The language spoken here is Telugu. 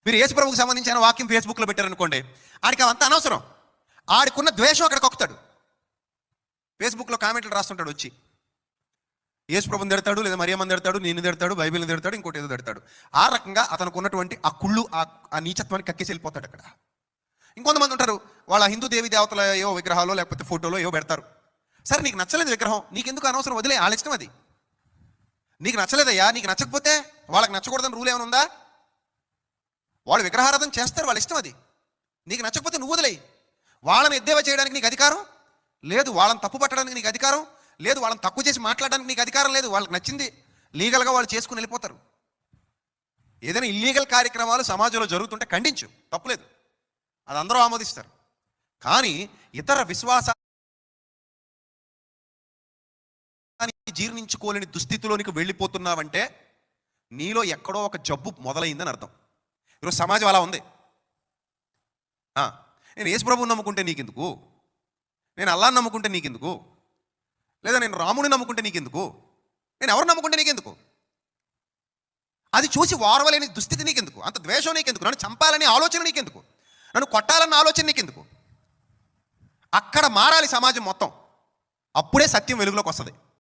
మీరు యేసు ప్రభువుకు సంబంధించిన వాక్యం ఫేస్బుక్లో పెట్టారనుకోండి, ఆడికి అవంతా అనవసరం. ఆడికున్న ద్వేషం అక్కడికి ఒక్కుతాడు. ఫేస్బుక్లో కామెంట్లు రాస్తుంటాడు వచ్చి, యేసు ప్రభుని తిడతాడు, లేదా మరియమ్మని తిడతాడు, నేను తిడతాడు, బైబిల్ని తిడతాడు, ఇంకోటి ఏదో తిడతాడు. ఆ రకంగా అతనికి ఉన్నటువంటి ఆ కుళ్ళు, ఆ నీచత్వాన్ని కక్కేసి వెళ్ళిపోతాడు అక్కడ. ఇంకొంతమంది ఉంటారు, వాళ్ళ హిందూ దేవి దేవతల ఏవో విగ్రహాలు లేకపోతే ఫోటోలో ఏవో పెడతారు. సరే, నీకు నచ్చలేదు విగ్రహం, నీకెందుకు అనవసరం, వదిలే, వాళ్ళ ఇష్టం అది. నీకు నచ్చలేదయ్యా, నీకు నచ్చకపోతే వాళ్ళకి నచ్చకూడదని రూల్ ఏమైనా ఉందా? వాళ్ళు విగ్రహారాధన చేస్తారు, వాళ్ళ ఇష్టం అది. నీకు నచ్చకపోతే నువ్వు వదిలేయి. వాళ్ళని ఎద్దేవా చేయడానికి నీకు అధికారం లేదు, వాళ్ళని తప్పు పట్టడానికి నీకు అధికారం లేదు, వాళ్ళని తక్కువ చేసి మాట్లాడడానికి నీకు అధికారం లేదు. వాళ్ళకి నచ్చింది లీగల్గా వాళ్ళు చేసుకుని వెళ్ళిపోతారు. ఏదైనా ఇల్లీగల్ కార్యక్రమాలు సమాజంలో జరుగుతుంటే ఖండించు, తప్పులేదు, అది అందరూ ఆమోదిస్తారు. కానీ ఇతర విశ్వాసాన్ని జీర్ణించుకోలేని దుస్థితిలోనికి వెళ్ళిపోతున్నావంటే నీలో ఎక్కడో ఒక జబ్బు మొదలైందని అర్థం. ఈరోజు సమాజం అలా ఉంది. నేను యేసు ప్రభువుని నమ్ముకుంటే నీకెందుకు, నేను అల్లాహ్ని నమ్ముకుంటే నీకెందుకు, లేదా నేను రాముని నమ్ముకుంటే నీకెందుకు, నేను ఎవరు నమ్ముకుంటే నీకెందుకు, అది చూసి వారవలేని దుస్థితి నీకెందుకు, అంత ద్వేషం నీకెందుకు, నన్ను చంపాలని ఆలోచన నీకెందుకు, నన్ను కొట్టాలన్న ఆలోచన నీకెందుకు. అక్కడ మారాలి సమాజం మొత్తం, అప్పుడే సత్యం వెలుగులోకి వస్తుంది.